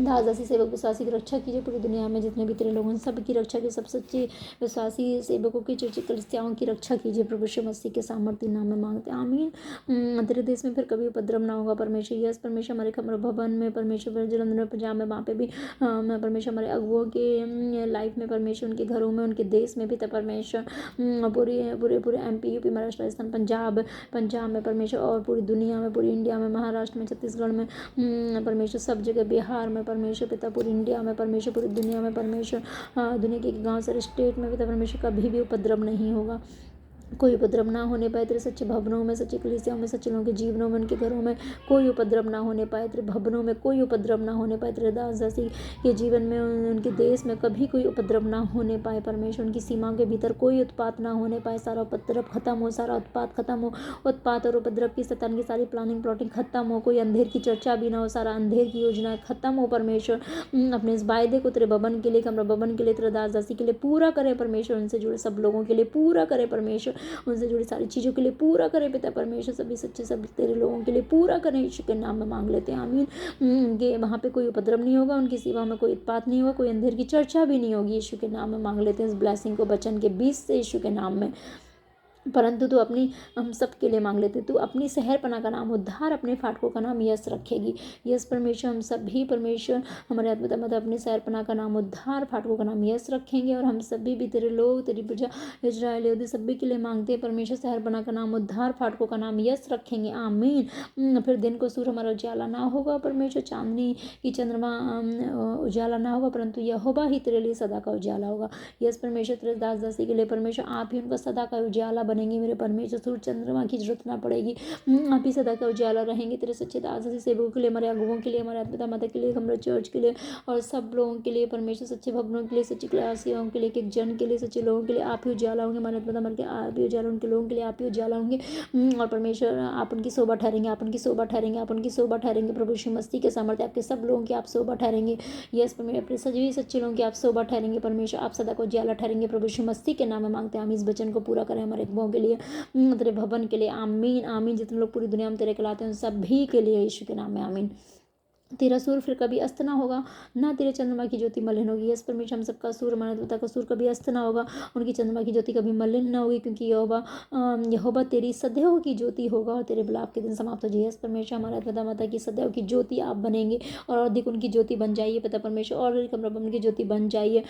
[SPEAKER 1] दास दासी सेवक विश्वासी की रक्षा कीजिए। पूरी दुनिया में जितने भी तेरे लोग हैं सब की रक्षा कीजिए। सब सच्चे विश्वासी सेवकों की, चर्चित कलीसियाओं की रक्षा कीजिए। प्रभु यीशु मसीह के सामर्थ्य नाम में मांगते हैं, आमीन। तेरे देश में फिर कभी उपद्रव ना होगा परमेश्वर। यस परमेश्वर, हमारे कमरा भवन में परमेश्वर, जलंधर में, पंजाब में, वहाँ पे भी परमेश्वर, हमारे अगुओं के लाइफ में परमेश्वर, उनके घरों में, उनके देश में भी परमेश्वर, पूरे पूरे पूरे MP, UP, महाराष्ट्र, राजस्थान, पंजाब में परमेश्वर, और पूरी दुनिया में, पूरी इंडिया में, महाराष्ट्र में, छत्तीसगढ़ में परमेश्वर, सब जगह, बिहार में परमेश्वर पिता, पूरी इंडिया में परमेश्वर, पूरी दुनिया में परमेश्वर, दुनिया के गांव से स्टेट में पिता परमेश्वर, कभी भी उपद्रव नहीं होगा। कोई उपद्रव ना होने पाए तेरे सच्चे भवनों में, सच्चे कलीसियाओं में, सच्चे लोगों के जीवनों में, उनके घरों में कोई उपद्रव ना होने पाए। तेरे भवनों में कोई उपद्रव ना होने पाए। तेरे दास दासी के जीवन में, उनके देश में कभी कोई उपद्रव ना होने पाए परमेश्वर। उनकी सीमा के भीतर कोई उत्पात ना होने पाए। सारा उपद्रव खत्म हो, सारा उत्पात खत्म हो। उत्पात और उपद्रव की, शैतान की सारी प्लानिंग प्लॉटिंग खत्म हो। कोई अंधेर की चर्चा भी ना हो। सारा अंधेर की योजना खत्म हो परमेश्वर। अपने इस वायदे को तेरे भवन के लिए, कमरा भवन के लिए, तेरे दास दासी के लिए पूरा करे परमेश्वर। उनसे जुड़े सब लोगों के लिए पूरा करे परमेश्वर। उनसे जुड़ी सारी चीज़ों के लिए पूरा करे पिता परमेश्वर। सभी सच्चे सब तेरे लोगों के लिए पूरा करें, यीशु के नाम में मांग लेते हैं, आमीन। उनके वहाँ पे कोई उपद्रव नहीं होगा। उनकी सेवा में कोई उत्पात नहीं होगा। कोई अंधेर की चर्चा भी नहीं होगी। यीशु के नाम में मांग लेते हैं इस ब्लेसिंग को वचन के बीच से, यीशु के नाम में। परंतु तू अपनी, हम सब के लिए मांग लेते, तू अपनी शहरपना का नाम उद्धार, अपने फाटकों का नाम यस रखेगी। यस परमेश्वर, हम सभी परमेश्वर, हमारे आत्मा मतलब अपने शहरपना का नाम उद्धार, फाटकों का नाम यस रखेंगे। और हम सभी भी तेरे लोग, तेरी प्रजा इजराइल यहूदी सभी के लिए मांगते हैं परमेश्वर, शहरपना का नाम उद्धार, फाटकों का नाम यस रखेंगे, आमीन। फिर दिन को सूर्य हमारा उजाला ना होगा परमेश्वर, चांदनी की चंद्रमा उजाला ना होगा, परंतु यहोवा ही तेरे लिए सदा का उजाला होगा। यस परमेश्वर, तेरे दास दासी के लिए परमेश्वर, आप ही उनका सदा का उजाला बनेंगे मेरे परमेश्वर। सूर्य चंद्रमा की जरूरत ना पड़ेगी। आप ही सदा का उजाला रहेंगे। तेरे सच्चे दास सेवकों के लिए, हमारे अगुओं के लिए, हमारे पिता माता के लिए, हमारे चर्च के लिए और सब लोगों के लिए परमेश्वर, सच्चे भवनों के लिए, सच्ची क्लासियों के लिए, एक जन के लिए, सच्चे लोगों के लिए आप ही उजाला होंगे। हमारे पिता मर के आप ही उजाला, उनके लोगों के लिए आप ही उजाला होंगे। और परमेश्वर, आप उनकी शोभा ठहरेंगे, आप उनकी शोभा ठहरेंगे, आप उनकी शोभा ठहरेंगे। प्रभु यीशु मसीह के सामर्थ्य आपके सब लोगों की आप शोभा ठहरेंगे। यस परमेश्वर, अपने सभी सच्चे लोगों की आप शोभा ठहरेंगे परमेश्वर, आप सदा को उजाला ठहरेंगे। प्रभु यीशु मसीह के नाम में मांगते हैं, हम इस वचन को पूरा करें हमारे अगुओं के लिए, तेरे भवन के लिए, आमीन आमीन। जितने लोग पूरी दुनिया में तेरे कहलाते हैं सभी के लिए, यीशु के नाम में आमीन। तेरा सूर्य फिर कभी अस्त ना होगा, ना तेरे चंद्रमा की ज्योति मलिन होगी। यस परमेश्वर, हम सबका सूर्य, हमारे देवता का सूर्य कभी अस्त ना होगा, उनकी चंद्रमा की ज्योति कभी मलिन ना होगी, क्योंकि यहोवा तेरी सदैव की ज्योति होगा और तेरे बिलाप के दिन समाप्त हो जाए। यस परमेश्वर, हमारे पिता माता की सदैव की ज्योति आप बनेंगे और अधिक उनकी ज्योति बन जाइए पिता परमेश्वर, और अधिक उनकी ज्योति बन जाइए।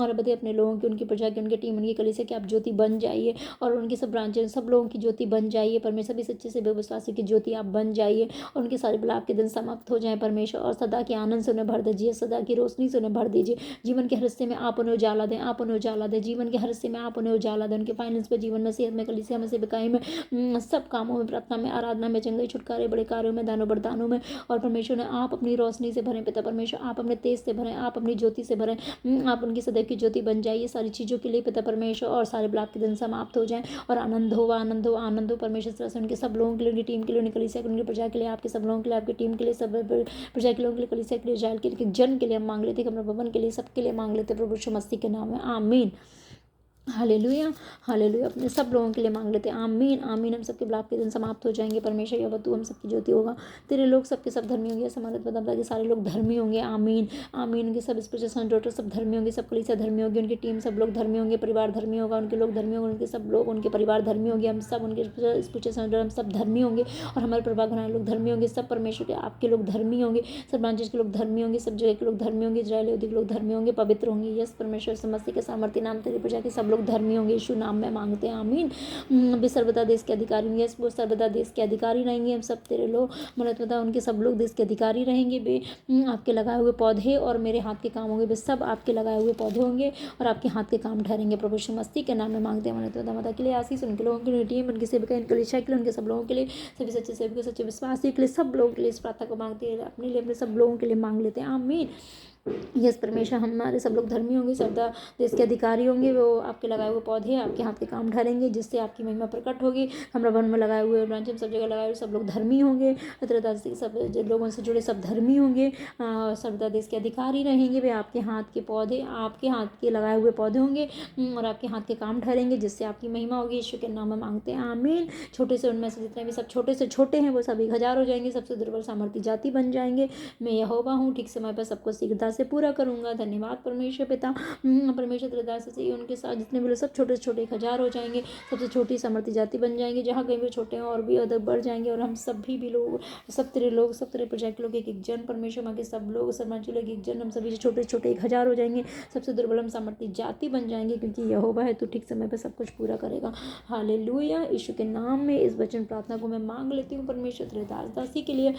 [SPEAKER 1] और बदे अपने लोगों की, उनकी प्रजा की, उनकी टीम, उनकी कलीसिया की आप ज्योति बन जाइए और उनकी सब ब्रांचें, सब लोगों की ज्योति बन जाइए परमेश्वर। सभी सच्चे से विश्वासी की ज्योति आप बन जाइए और उनके सारे बिलाप के दिन समाप्त हो जाए परमेश्वर, और सदा के आनंद से उन्हें भर दीजिए, सदा की रोशनी से उन्हें भर दीजिए। जीवन के हर हिस्से में आप उन्हें उजाला दें, आप उन्हें उजाला दें। जीवन के हर हिस्से में आप उन्हें उजाला दें। उनके फाइनेंस में, जीवन में, सेहत में, कलीसिया में, सेविकाई में, सब कामों में, प्रार्थना में, आराधना में, चंगाई छुटकारे, बड़े कार्यों में, दानों वरदानों में। और परमेश्वर ने आप अपनी रोशनी से भरें पिता परमेश्वर, आप अपने तेज से भरें, आप अपनी ज्योति से भरें। आप उनकी सदैव की ज्योति बन जाइए सारी चीज़ों के लिए पिता परमेश्वर, और सारे बिलाप के दिन समाप्त हो जाए और आनंद हो, आनंद हो, आनंद हो परमेश्वर। तरह से उनके सब लोगों के लिए, उनकी टीम के लिए, उनकी कलीसिया के, उनकी प्रजा के लिए, आपके सब लोगों के लिए, आपकी टीम के लिए, सब प्रजा के लोगों के लिए, कलीसिया के लिए, इजराइल के लिए, जन के लिए हम मांग लेते, कमरा भवन के लिए, सबके लिए मांग लेते प्रभु यीशु मसीह के नाम में, आमीन। Hallelujah, hallelujah. अपने सब लोगों के लिए मांग लेते हैं। आमीन, आमीन। हम सबके ब्लाक के दिन समाप्त हो जाएंगे। परमेश्वर यहोवा तू हम सबकी ज्योति होगा। तेरे लोग सबके सब धर्मी होंगे। समानत बता कि सारे लोग धर्मी होंगे। आमीन, आमीन। उनके सब स्पिरिचुअल सन डॉटर सब धर्मी होंगे। सब कलीसिया धर्मी होगी। उनकी टीम सब लोग धर्मी होंगे। परिवार धर्मी होगा। उनके लोग धर्मी होंगे। उनके सब लोग उनके परिवार धर्मी होंगे। हम सब उनके स्पिरिचुअल सन डॉटर हम सब धर्मी होंगे। और हमारे परिवार घराने लोग धर्मी होंगे। सब परमेश्वर के आपके लोग धर्मी होंगे। सब ब्रांचेस के लोग धर्मी होंगे। सब जगह के लोग धर्मी होंगे। इजराइल यहूदी के लोग धर्मी होंगे, पवित्र होंगे। यस परमेश्वर से मसीह के सामर्थ्य नाम तेरी प्रजा के सब लोग धर्मी होंगे। यीशु नाम में मांगते हैं। आमीन। वे सर्वदा देश के अधिकारी होंगे। वो सर्वदा देश के अधिकारी रहेंगे। हम सब तेरे लोग मनोत्वता उनके सब लोग देश के अधिकारी रहेंगे। वे आपके लगाए हुए पौधे और मेरे हाथ के काम होंगे। वे सब आपके लगाए हुए पौधे होंगे और आपके हाथ के काम ठहरेंगे। प्रभु यीशु मसीह के नाम में मांगते हैं। मनोत्वता माता के लिए आशीष, उनके लोगों के लिए टीम, उनकी सेविका, इनके लिए के लिए, उनके सब लोगों के लिए, सभी सच्चे सेवकों, सच्चे विश्वासी के लिए, सब लोगों के लिए इस प्रार्थना को मांगते हैं। अपने लिए, अपने सब लोगों के लिए मांग लेते हैं। आमीन। यस परमेश्वर, हमारे सब लोग धर्मी होंगे। सर्वदा देश के अधिकारी होंगे। वो आपके लगाए हुए पौधे आपके हाथ के काम ठहरेंगे, जिससे आपकी महिमा प्रकट होगी। हमरा वन में लगाए हुए ब्रांच में सब जगह लगाए हुए सब लोग धर्मी होंगे। तरह से सब लोगों से जुड़े सब धर्मी होंगे। सर्वदा देश के अधिकारी रहेंगे। वे आपके हाथ के पौधे, आपके हाथ के लगाए हुए पौधे होंगे और आपके हाथ के काम ठहरेंगे, जिससे आपकी महिमा होगी। यीशु के नाम में मांगते हैं। आमीन। छोटे से उनमें से जितने भी सब छोटे से छोटे हैं वो सब 1000 हो जाएंगे। सबसे दुर्बल सामर्थ्य जाति बन जाएंगे। मैं यहोवा हूँ, ठीक समय पर सबको शीघ्रता से पूरा करूंगा। धन्यवाद परमेश्वर पिता। परमेश्वर तेरे दास से उनके साथ जितने भी लोग सब छोटे से छोटे 1000 हो जाएंगे। सबसे छोटी सामर्थ्य जाति बन जाएंगे। जहाँ कहीं भी छोटे हैं और भी अदब बढ़ जाएंगे। और हम सभी भी लोग, सब तेरे लोग, सब तेरे प्रजा के लोग एक एक जन, परमेश्वर माँ के सब लोग, समाज के लोग एक जन, हम सभी से छोटे छोटे 1000 हो जाएंगे। सबसे दुर्बल हम सामर्थ्य जाति बन जाएंगे, क्योंकि यहोवा है तो ठीक समय पर सब कुछ पूरा करेगा। हालेलुया। यीशु के नाम में इस वचन प्रार्थना को मैं मांग लेती हूँ। परमेश्वर तेरे दास दासी के लिए,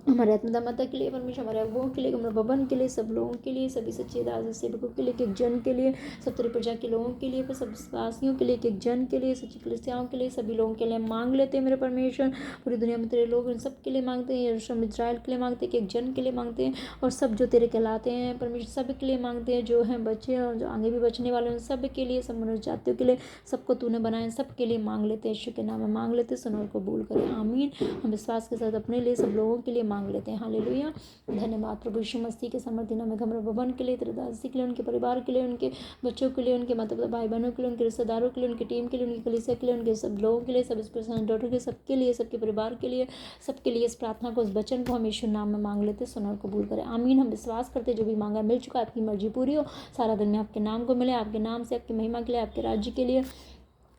[SPEAKER 1] हमारे आत्मदा माता के लिए, परमेश्वर हमारे अगुओं के लिए, हमारे भवन के लिए, सब लोगों के लिए, सभी सच्चे दास सेवकों के लिए, एक जन के लिए, सब तेरे प्रजा के लोगों के लिए, सब वासियों के लिए, एक जन के लिए, सच्ची कलीसियाओं के लिए, सभी लोगों के लिए मांग लेते हैं। मेरे परमेश्वर पूरी दुनिया में तेरे लोग इन सब के लिए मांगते हैं। यरूशलेम इजराइल के लिए मांगते हैं, एक जन के लिए मांगते हैं। और सब जो तेरे कहलाते हैं परमेश्वर सब के लिए मांगते हैं। जो हैं बच्चे और जो आगे भी बचने वाले हैं सब के लिए, सब मनुष्य जातियों के लिए, सबको तूने बनाया सब के लिए मांग लेते हैं। यीशु के नाम में मांग लेते हैं। सुन और कबूल करें। आमीन। हम विश्वास के साथ अपने लिए, सब लोगों के लिए मांग लेते हैं। हालेलुया। धन्यवाद प्रभु यीशु मसीह के समर्थी नाम में हमारे भवन के लिए, तेरे दासी के लिए, उनके परिवार के लिए, उनके बच्चों के लिए, उनके माता पिता भाई बहनों के लिए, उनके रिश्तेदारों के लिए, उनकी टीम के लिए, उनकी कलीसिया के लिए, उनके सब लोगों के लिए, सब स्पेशल डॉक्टर के सबके लिए, सबके परिवार के लिए, सबके लिए इस प्रार्थना को, इस वचन को हम यीशु नाम में मांग लेते, सुन और कबूल करें। आमीन। हम विश्वास करते जो भी मांगा मिल चुका, आपकी मर्जी पूरी हो। सारा दिन में आपके नाम को मिले, आपके नाम से, आपकी महिमा के लिए, आपके राज्य के लिए,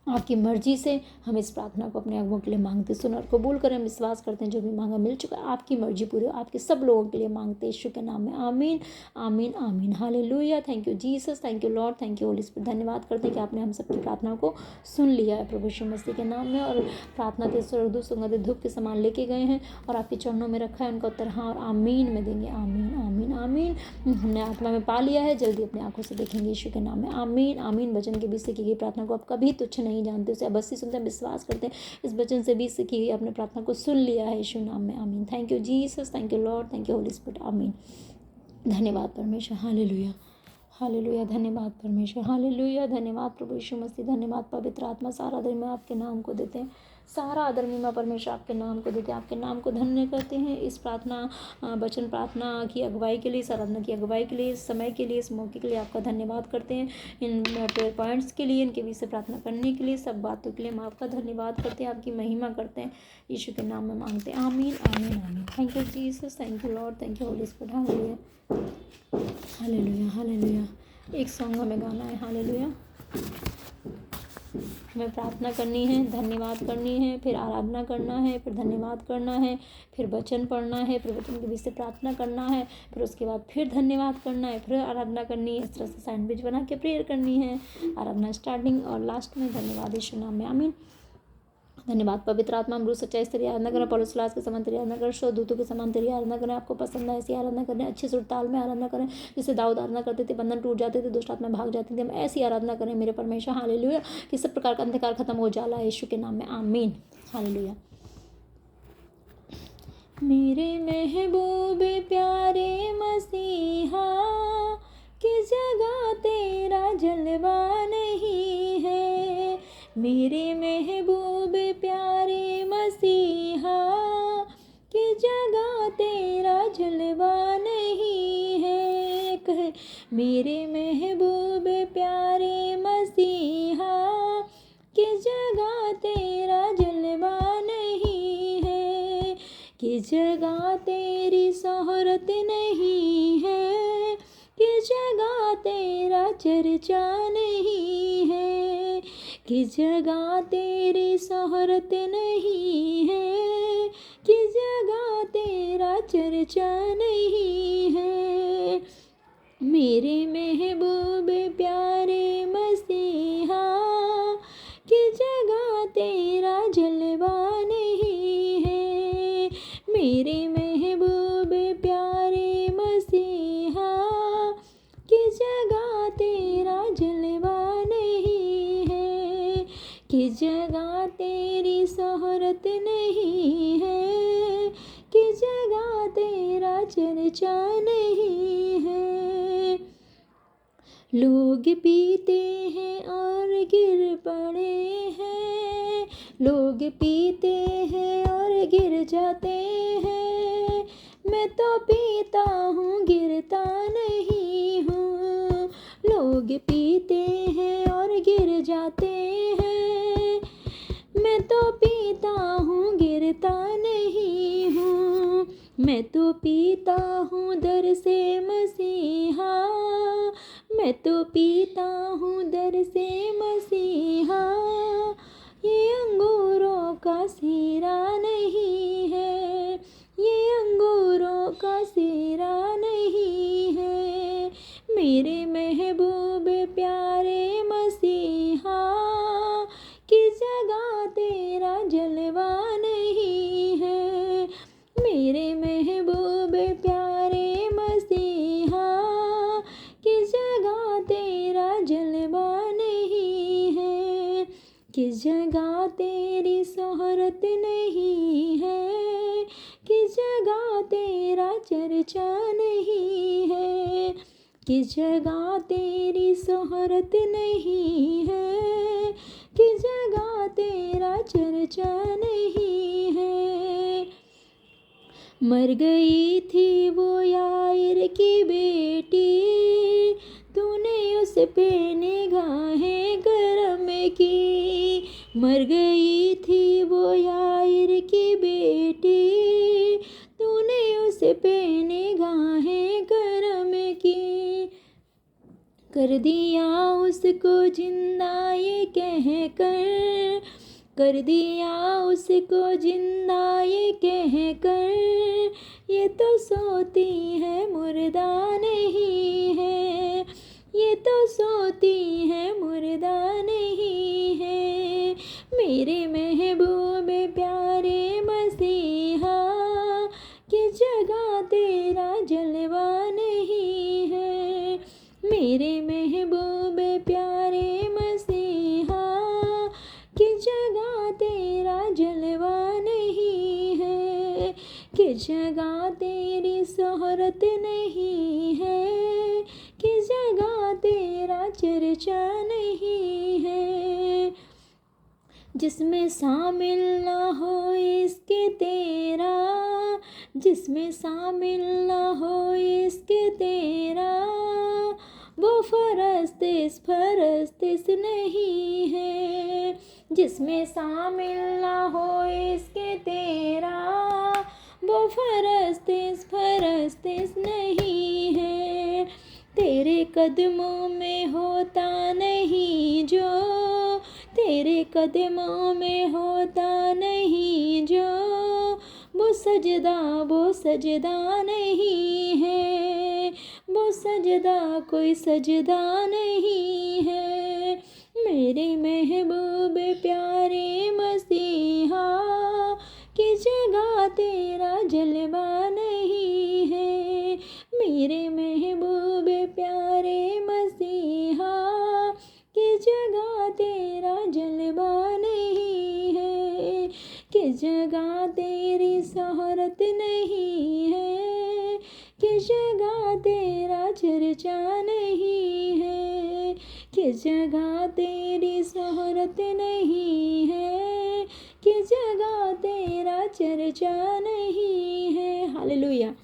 [SPEAKER 1] आपकी मर्जी से हम इस प्रार्थना को अपने अगुओं के लिए मांगते, सुन और कबूल करें। हम विश्वास करते हैं जो भी मांगा मिल चुका है, आपकी मर्जी पूरी हो। आपके सब लोगों के लिए मांगते यीशु के नाम में। आमीन, आमीन, आमीन। Hallelujah. Thank you Jesus, thank you Lord, thank you Holi spirit. धन्यवाद करते हैं कि आपने हम सबकी प्रार्थना को सुन लिया है प्रभु यीशु मसीह के नाम में। और प्रार्थना के स्वर्गदूत सुगंधित धूप के समान लेके गए हैं और आपके चरणों में रखा है। उनका उत्तर हाँ और आमीन में देंगे। आमीन, आमीन, आमीन। हमने आत्मा में पा लिया है, जल्दी अपनी आंखों से देखेंगे यीशु के नाम में। आमीन, आमीन। वचन के बीच से की गई प्रार्थना को आप कभी तुच्छ नहीं जानते, उसे अवश्य सुनते हैं, विश्वास करते हैं। इस वचन से भी सीखी गई आपने प्रार्थना को सुन लिया है यीशु नाम में। आमीन। Thank you Jesus, thank you Lord, thank you Holi spirit. आमीन। धन्यवाद परमेश्वर। Hallelujah, hallelujah. धन्यवाद परमेश्वर। हालेलुया। धन्यवाद प्रभु यीशु मसीह। धन्यवाद पवित्र आत्मा। सारा आदर में आपके नाम को देते हैं। सारा आदर में परमेश्वर आपके नाम को देते हैं, आपके नाम को धन्य करते हैं। इस प्रार्थना वचन प्रार्थना की अगुवाई के लिए, इस आराधना की अगुवाई के लिए, इस समय के लिए, इस मौके के लिए आपका धन्यवाद करते हैं। इन प्रेयर पॉइंट्स के लिए, इनके बीच से प्रार्थना करने के लिए, सब बातों के लिए हम आपका धन्यवाद करते हैं, आपकी महिमा करते हैं। यीशु के नाम में मांगते हैं। आमीन, आमीन, आमीन। Thank you Jesus, thank you Lord, thank you Holi spirit. Hallelujah, hallelujah, hallelujah. एक सॉन्ग हमें गाना है। हालेलुया। हमें प्रार्थना करनी है, धन्यवाद करनी है, फिर आराधना करना है, फिर धन्यवाद करना है, फिर वचन पढ़ना है, फिर वचन के बीच से प्रार्थना करना है, फिर उसके बाद फिर धन्यवाद करना है, फिर आराधना करनी है। इस तरह से सैंडविच बना के प्रेयर करनी है। आराधना स्टार्टिंग और लास्ट में धन्यवाद यीशु नाम में। आमीन। धन्यवाद पवित्र आत्मा। अमरूद सच्चाई से तेरी आराधना करें, पौलुस लास के समान तेरी आराधना करें, शो दूतों के समान तेरी आराधना करें। आपको पसंद है ऐसी आराधना करें, अच्छे सुर ताल में आराधना करें, जिससे दाऊद आराधना करते थे, बंधन टूट जाते थे, दुष्ट आत्मा भाग जाती थी। हम ऐसी आराधना करें मेरे परमेश्वर। हालेलुया। कि सब प्रकार का अंधकार खत्म हो जाला यीशु के नाम में। आमीन। हालेलुया। मेरे महबूब प्यारे मसीहा, किस जगह तेरा जलवा नहीं है। मेरे महबूब प्यारे मसीहा, किस जगह तेरा जलवा नहीं है। कहे मेरे महबूब प्यारे मसीहा, किस जगह तेरी शोहरत नहीं है, किस जगह तेरा चर्चा नहीं है, किस जगह तेरी शोहरत नहीं है, किस जगह तेरा चर्चा नहीं है। मेरे महबूब प्यारे मसीहा, किस जगह तेरा जलवा नहीं है। मेरे महबूब प्यारे मसीहा, किस जगह तेरा जलवा नहीं है, किस जगह तेरी शोहरत नहीं है, किस जगह तेरा चर्चा नहीं है। लोग पीते हैं और गिर पड़े हैं, लोग पीते हैं और गिर जाते हैं, मैं तो पीता हूँ गिरता नहीं हूँ। लोग पीते हैं और गिर जाते हैं, मैं तो पीता हूँ गिरता नहीं हूँ। मैं तो पीता हूँ दर से मसीहा, मैं तो पीता हूँ दर से मसीहा। ये अंगूरों का सीरा नहीं है, ये अंगूरों का सीरा नहीं है। मेरे महबूब प्यारे मसीहा, किस जगह तेरा जलवा नहीं है। मेरे महबूब प्यारे मसीहा, किस जगह तेरा जलवा नहीं है, किस जगह तेरी शोहरत नहीं है, किस जगह तेरा चर्चा नहीं है, किस जगह तेरी शोहरत नहीं है, किस जगह तेरा चर्चा नहीं है। मर गई थी वो यायर की बेटी, तूने उस पे निगाहें करम की। मर गई थी वो यायर की बेटी, तूने उस पे निगाहें करम की। कर दिया उसको जिंदा ये कह कर दिया उसको जिंदा ये कह कर, ये तो सोती है मुर्दा नहीं है, ये तो सोती है मुर्दा नहीं है। मेरे महबूब प्यारे मसीहा, किस जगह तेरा जलवा नहीं है। मेरे महबूब प्यारे मसीहा, किस जगह तेरा जलवा नहीं है, किस जगह तेरी शोहरत नहीं है, किस जगह तेरा चर्चा नहीं है। जिसमें शामिल ना हो इसके तेरा, जिसमें शामिल ना हो इसके तेरा, वो फरस्तिस नहीं है। जिसमें शामिल ना हो इसके तेरा, वो फरस्तिस नहीं है। तेरे कदमों में होता नहीं जो, तेरे कदमों में होता नहीं जो, वो सजदा नहीं है, वो सजदा कोई सजदा नहीं है। मेरे महबूब प्यारे मसीहा, किस जगह तेरा जलवा नहीं है। मेरे महबूब प्यारे मसीहा, किस जगह तेरा जलवा नहीं है, किस जगह तेरी शोहरत नहीं है, किस जगह तेरा चर्चा नहीं है, किस जगह तेरी शोहरत नहीं है, किस जगह तेरा चर्चा नहीं है। Hallelujah.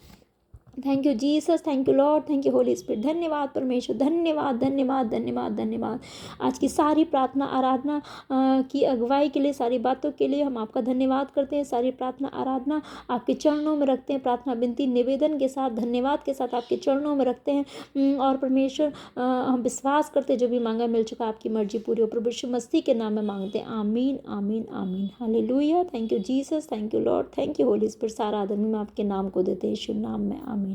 [SPEAKER 1] Thank you Jesus, thank you Lord, thank you Holi spirit. धन्यवाद परमेश्वर, धन्यवाद धन्यवाद धन्यवाद धन्यवाद। आज की सारी प्रार्थना आराधना की अगुवाई के लिए, सारी बातों के लिए हम आपका धन्यवाद करते हैं। सारी प्रार्थना आराधना आपके चरणों में रखते हैं, प्रार्थना विनती निवेदन के साथ, धन्यवाद के साथ आपके चरणों में रखते हैं। और परमेश्वर हम विश्वास करते हैं जो भी मांगा मिल चुका, आपकी मर्जी पूरी हो। प्रभु यीशु मसीह के नाम में मांगते हैं, आमीन आमीन आमीन। Hallelujah. Thank you Jesus, thank you Lord, thank you Holi spirit. सारा आदमी में आपके नाम को देते हैं यीशु नाम में, आमीन।